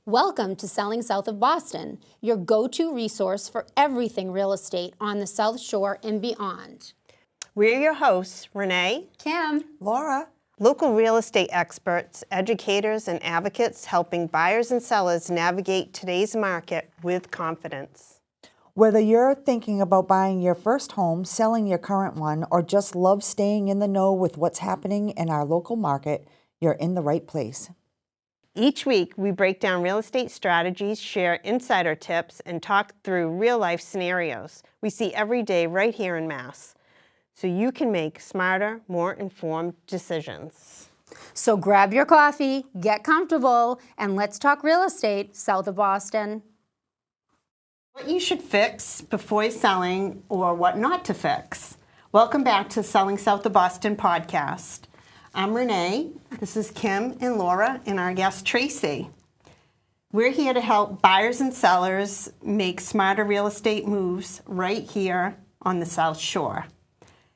Welcome to Selling South of Boston, your go-to resource for everything real estate on the South Shore and beyond. We're your hosts, Renee, Kim, Laura. local real estate experts, educators, and advocates helping buyers and sellers navigate today's market with confidence. Whether you're thinking about buying your first home, selling your current one, or just love staying in the know with what's happening in our local market, you're in the right place. Each week, we break down real estate strategies, share insider tips, and talk through real-life scenarios we see every day right here in Mass, so you can make smarter, more informed decisions. so grab your coffee, get comfortable, and let's talk real estate south of Boston. What you should fix before selling or what not to fix. Welcome back to Selling South of Boston podcast. I'm Renee, this is Kim and Laura, and our guest Tracy. We're here to help buyers and sellers make smarter real estate moves right here on the South Shore.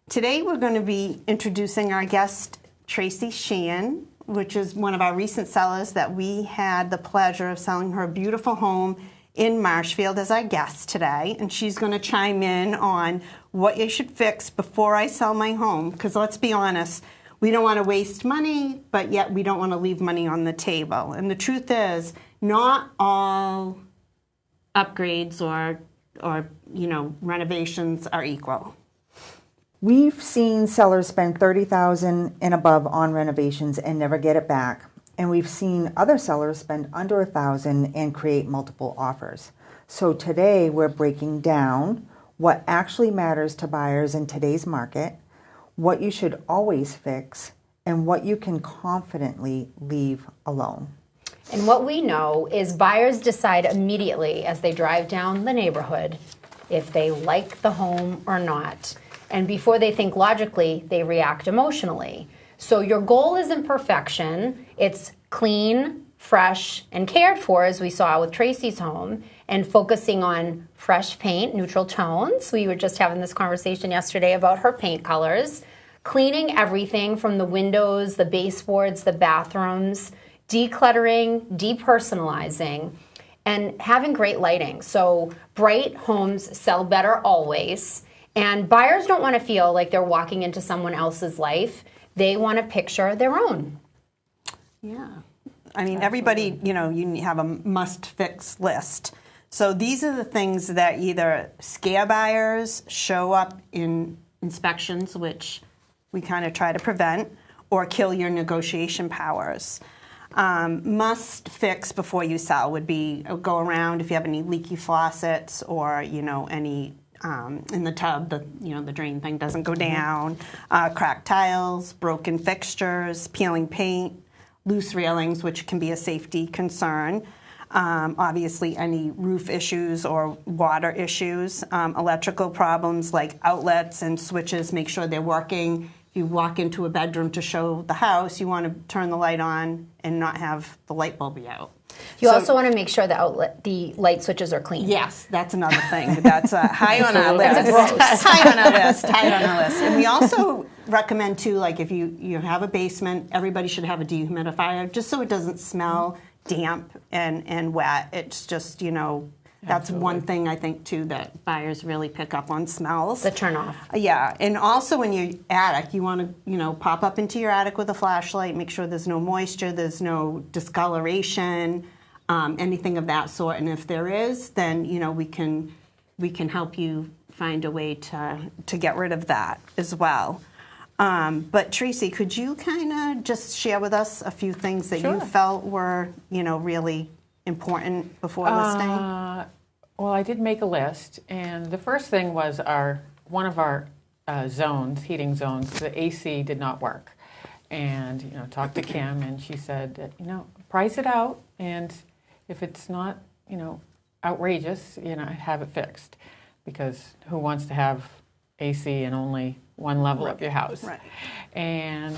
Today we're going to be introducing our guest Tracy Sheehan, which is one of our recent sellers that we had the pleasure of selling her beautiful home in Marshfield as our guest today. And she's going to chime in on what you should fix before I sell my home, because let's be honest, we don't want to waste money, but yet we don't want to leave money on the table. And the truth is, not all upgrades or renovations are equal. We've seen sellers spend $30,000 and above on renovations and never get it back. And we've seen other sellers spend under $1,000 and create multiple offers. So today we're breaking down what actually matters to buyers in today's market, what you should always fix, and what you can confidently leave alone. And what we know is buyers decide immediately as they drive down the neighborhood if they like the home or not. And before they think logically, they react emotionally. So your goal isn't perfection. It's clean, fresh, and cared for, as we saw with Tracy's home, and focusing on fresh paint, neutral tones. We were just having this conversation yesterday about her paint colors. Cleaning everything from the windows, the baseboards, the bathrooms, decluttering, depersonalizing, and having great lighting. So bright homes sell better always. And buyers don't want to feel like they're walking into someone else's life. They want to picture their own. Yeah. I mean, everybody, you have a must-fix list. So these are the things that either scare buyers, show up in inspections, which we kind of try to prevent, or kill your negotiation powers. Must fix before you sell would be go around if you have any leaky faucets or, any in the tub, the drain thing doesn't go down, cracked tiles, broken fixtures, peeling paint, loose railings, which can be a safety concern. Obviously, any roof issues or water issues, electrical problems like outlets and switches, make sure they're working. If you walk into a bedroom to show the house, you want to turn the light on and not have the light bulb be out. You also want to make sure the light switches are clean. Yes, that's another thing. That's high on our list. High on our list. High on our list. And we also recommend too, like if you have a basement, everybody should have a dehumidifier, just so it doesn't smell damp and wet. It's just that's Absolutely. one thing I think too that buyers really pick up on smells. The turn off. Yeah, and also in your attic, you want to pop up into your attic with a flashlight, make sure there's no moisture, there's no discoloration, anything of that sort. And if there is, then we can help you find a way to get rid of that as well. But Tracy, could you kind of just share with us a few things that you felt were really important before listing? Well, I did make a list, and the first thing was one of our heating zones, the AC did not work. And talked to Kim, and she said, price it out, and if it's not outrageous, have it fixed, because who wants to have AC in only one level of your house? Right. And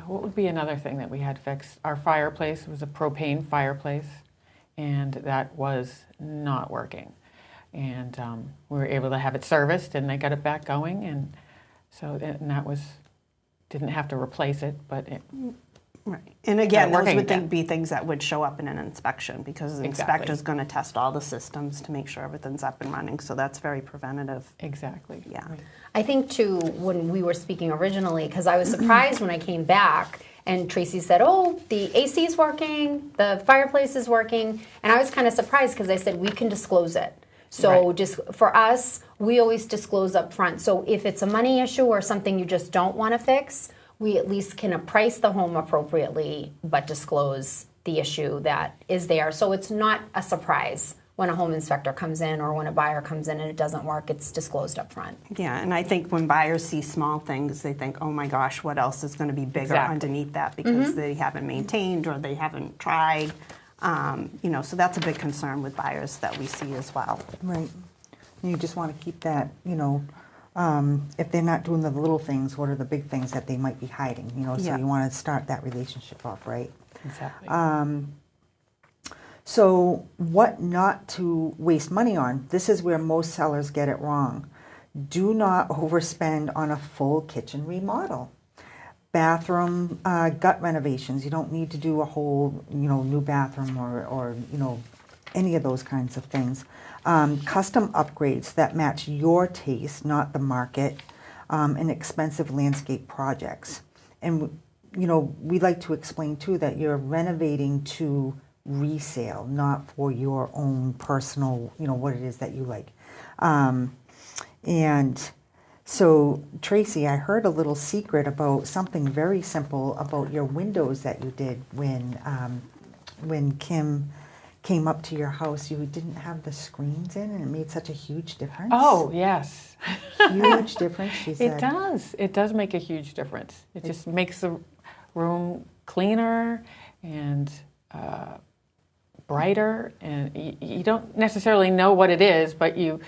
what would be another thing that we had fixed? Our fireplace was a propane fireplace, and that was not working. And we were able to have it serviced, and they got it back going, and so that was didn't have to replace it, but Right. And again, those working would again. be things that would show up in an inspection because the Exactly. inspector's going to test all the systems to make sure everything's up and running. So that's very preventative. Exactly. Yeah. Right. I think too, when we were speaking originally, because I was surprised when I came back and Tracy said, oh, the AC is working, the fireplace is working. And I was kind of surprised because I said, we can disclose it. So Right. just for us, we always disclose up front. So if it's a money issue or something you just don't want to fix, we at least can price the home appropriately, but disclose the issue that is there. So it's not a surprise when a home inspector comes in or when a buyer comes in and it doesn't work, it's disclosed up front. Yeah, and I think when buyers see small things, they think, oh my gosh, what else is going to be bigger Exactly. underneath that because they haven't maintained or they haven't tried. So that's a big concern with buyers that we see as well. Right. And you just want to keep that, if they're not doing the little things, what are the big things that they might be hiding, so Yeah. you want to start that relationship off right. Exactly. So what not to waste money on? This is where most sellers get it wrong. Do not overspend on a full kitchen remodel. Bathroom gut renovations. You don't need to do a whole, new bathroom or any of those kinds of things. Custom upgrades that match your taste, not the market, and expensive landscape projects. And we like to explain too that you're renovating to resale, not for your own personal, what it is that you like. And so, Tracy, I heard a little secret about something very simple about your windows that you did when Kim came up to your house. You didn't have the screens in, and it made such a huge difference. Oh, yes. Huge difference, she said. It does. It does make a huge difference. It just makes the room cleaner and brighter, and you don't necessarily know what it is, but you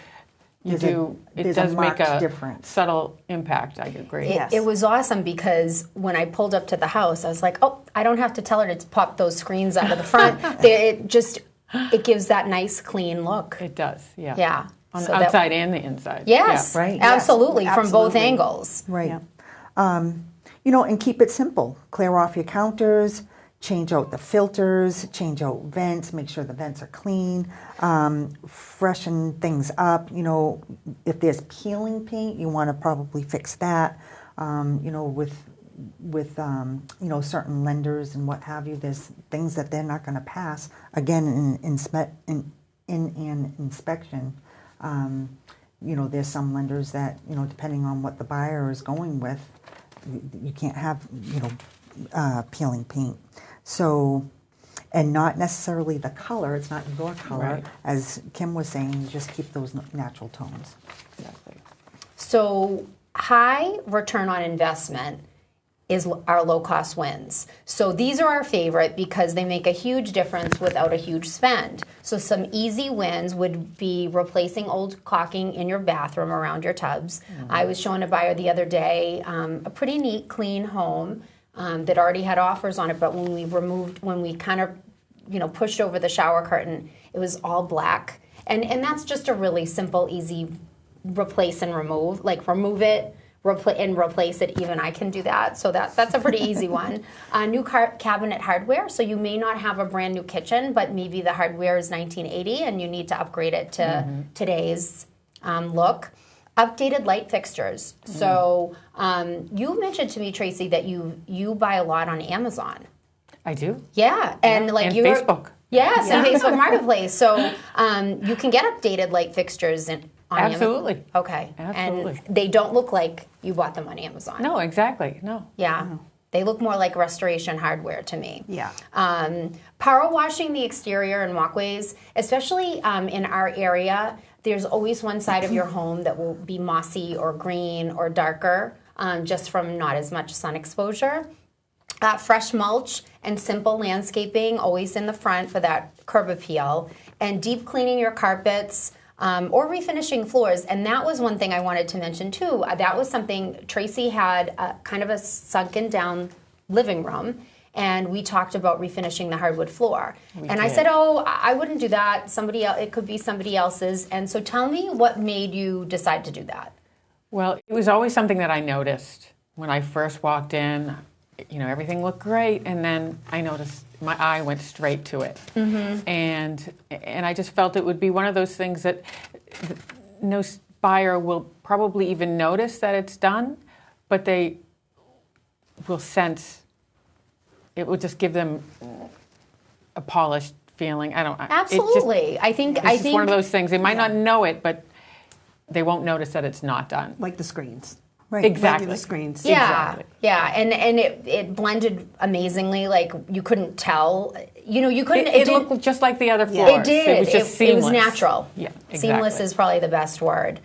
do. It there's does a make marked a difference. subtle impact. I agree. Yes. It was awesome because when I pulled up to the house, I was like, oh, I don't have to tell her to pop those screens out of the front. It gives that nice, clean look. It does. Yeah. Yeah. On So the that- outside and the inside. Yes, Yeah. Right. absolutely, Yes, from both absolutely. angles. Right. Yeah. And keep it simple. Clear off your counters, change out the filters, change out vents, make sure the vents are clean, freshen things up. If there's peeling paint, you want to probably fix that. With certain lenders and what have you, there's things that they're not going to pass. Again, in an inspection, there's some lenders that, depending on what the buyer is going with, you can't have, peeling paint. So, and not necessarily the color, it's not your color. Right. As Kim was saying, you just keep those natural tones. Exactly. So high return on investment is our low-cost wins. So these are our favorite because they make a huge difference without a huge spend. So some easy wins would be replacing old caulking in your bathroom around your tubs. I was showing a buyer the other day a pretty neat, clean home that already had offers on it, but when we kind of pushed over the shower curtain, it was all black. And that's just a really simple, easy replace and remove. Like remove it, replace it. Even I can do that. So that's a pretty easy one. New cabinet hardware. So you may not have a brand new kitchen, but maybe the hardware is 1980 and you need to upgrade it to today's look. Updated light fixtures. So you mentioned to me, Tracy, that you buy a lot on Amazon. I do. Yeah, and like And you're Facebook. Yes, and Facebook Marketplace. So you can get updated light fixtures on Absolutely. Amazon. Okay. Absolutely. And they don't look like you bought them on Amazon. No, exactly. No. Yeah. They look more like restoration hardware to me. Yeah. Power washing the exterior and walkways, especially in our area, there's always one side of your home that will be mossy or green or darker just from not as much sun exposure. Fresh mulch and simple landscaping always in the front for that curb appeal. And deep cleaning your carpets or refinishing floors. And that was one thing I wanted to mention too. That was something Tracy had kind of a sunken down living room. And we talked about refinishing the hardwood floor. I said, oh, I wouldn't do that. Somebody else, it could be somebody else's. And so tell me what made you decide to do that? Well, it was always something that I noticed when I first walked in. everything looked great, and then I noticed my eye went straight to it, and I just felt it would be one of those things that no buyer will probably even notice that it's done, but they will sense it will just give them a polished feeling. Absolutely. I think it's one of those things. They might not know it, but they won't notice that it's not done. Like the screens. Right. Exactly. Regular screens. Yeah, Exactly. yeah, and it blended amazingly. Like you couldn't tell. You couldn't. It looked just like the other floors. It did. It was just seamless. It was natural. Yeah, exactly. Seamless is probably the best word.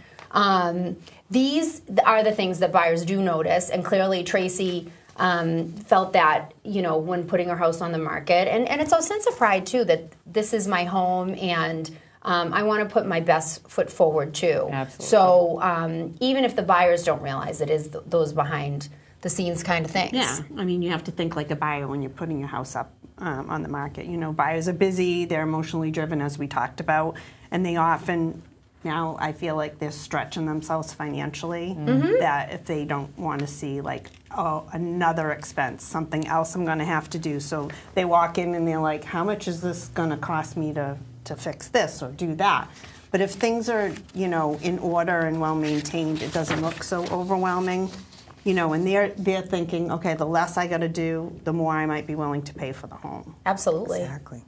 These are the things that buyers do notice, and clearly Tracy felt that, when putting her house on the market. And it's a sense of pride, too, that this is my home, and I want to put my best foot forward, too. Absolutely. So even if the buyers don't realize it is those behind the scenes kind of things. Yeah, I mean, you have to think like a buyer when you're putting your house up on the market. Buyers are busy, they're emotionally driven, as we talked about, and they often, now I feel like they're stretching themselves financially, that if they don't want to see another expense, something else I'm going to have to do. So they walk in and they're like, how much is this going to cost me to fix this or do that? But if things are, in order and well maintained, it doesn't look so overwhelming. And they're thinking, okay, the less I got to do, the more I might be willing to pay for the home. Absolutely. Exactly.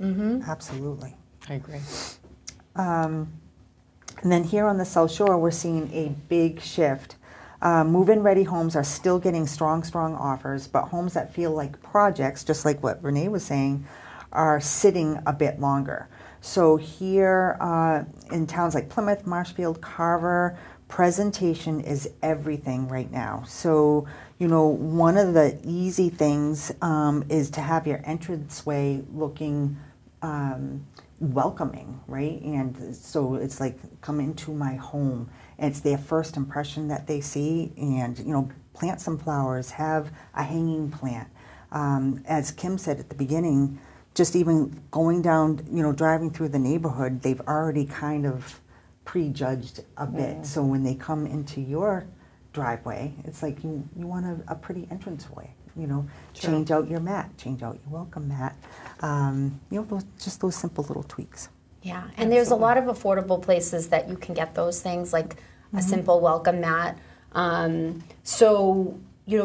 Absolutely. I agree. And then here on the South Shore, we're seeing a big shift. Move-in ready homes are still getting strong offers, but homes that feel like projects, just like what Renee was saying, are sitting a bit longer. So here in towns like Plymouth, Marshfield, Carver, presentation is everything right now. So, one of the easy things is to have your entranceway looking welcoming, right? And so it's like, come into my home. And it's their first impression that they see. And, plant some flowers, have a hanging plant. As Kim said at the beginning, just even going down, driving through the neighborhood, they've already kind of prejudged a bit. So when they come into your driveway, it's like you want a pretty entranceway. Change out your mat, change out your welcome mat. Just those simple little tweaks. Yeah, and there's a lot of affordable places that you can get those things, like a simple welcome mat. So,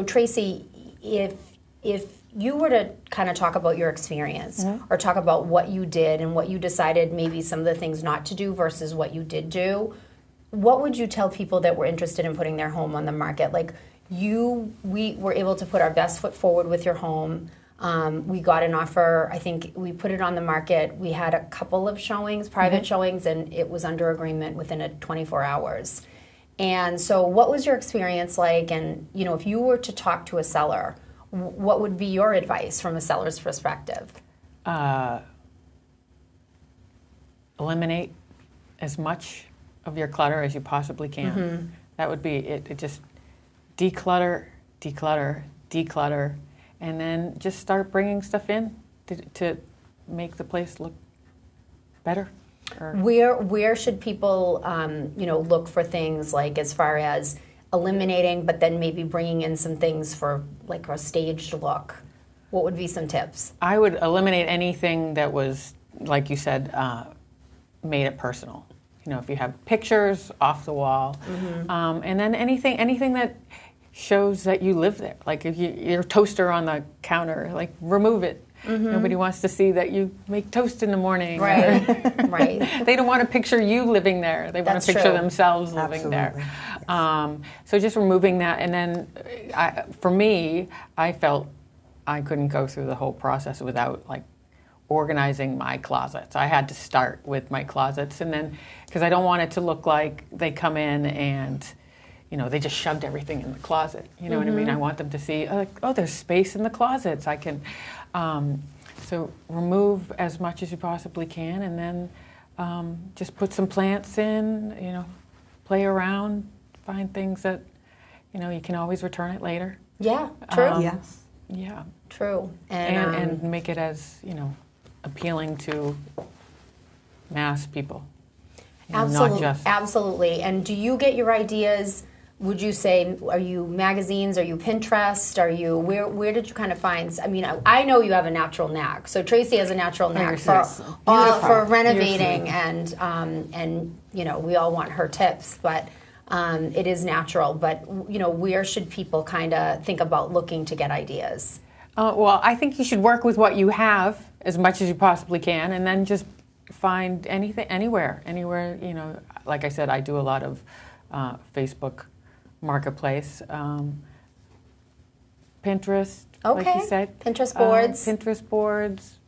Tracy, if you were to kind of talk about your experience or talk about what you did and what you decided maybe some of the things not to do versus what you did do, what would you tell people that were interested in putting their home on the market? Like we were able to put our best foot forward with your home. We got an offer. I think we put it on the market. We had a couple of showings, private showings, and it was under agreement within 24 hours. And so what was your experience like? And, if you were to talk to a seller, what would be your advice from a seller's perspective? Eliminate as much of your clutter as you possibly can. That would be it. Just declutter, and then just start bringing stuff in to make the place look better. Where should people, look for things like as far as eliminating, but then maybe bringing in some things for like a staged look? What would be some tips? I would eliminate anything that was, like you said, made it personal. If you have pictures off the wall, and then anything that shows that you live there, like if your toaster on the counter, like remove it. Nobody wants to see that you make toast in the morning. Right, right. They don't want to picture you living there. They want to picture themselves living there. Yes. So just removing that, and then for me, I felt I couldn't go through the whole process without organizing my closets. I had to start with my closets, and then because I don't want it to look like they come in and they just shoved everything in the closet. You know what I mean? I want them to see, there's space in the closets. I can, so remove as much as you possibly can, and then just put some plants in, play around, find things that, you can always return it later. Yeah, true. Yes. Yeah. True. And make it as, appealing to mass people. Absolutely. Not just... Absolutely. And do you get your ideas would you say, are you magazines? Are you Pinterest? Are you where did you kind of find? I mean, I know you have a natural knack. So Tracy has a natural knack for renovating, and you know, we all want her tips, but it is natural. But you know, where should people kind of think about looking to get ideas? Well, I think you should work with what you have as much as you possibly can, and then just find anything, anywhere. You know, like I said, I do a lot of Facebook Marketplace, Pinterest, like you said. Pinterest boards. Pinterest boards.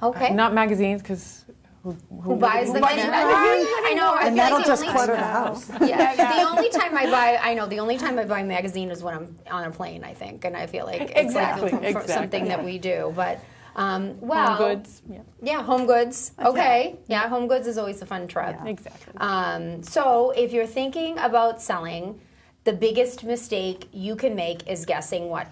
Okay. Not magazines, because who buys the magazines? I know. I And feel that'll like just clutter the house. Yeah. The only time I buy magazine is when I'm on a plane, I think, and I feel like Exactly. something that we do. But well, Home goods. Yeah, home goods. Okay. Yeah, home goods is always a fun trip. Yeah. Exactly. So if you're thinking about selling, the biggest mistake you can make is guessing what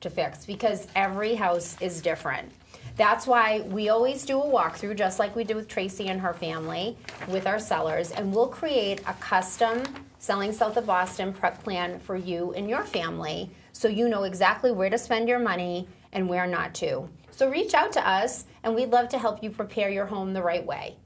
to fix, because every house is different. That's why we always do a walkthrough, just like we did with Tracy and her family, with our sellers, and we'll create a custom Selling South of Boston prep plan for you and your family, so you know exactly where to spend your money and where not to. So reach out to us, and we'd love to help you prepare your home the right way.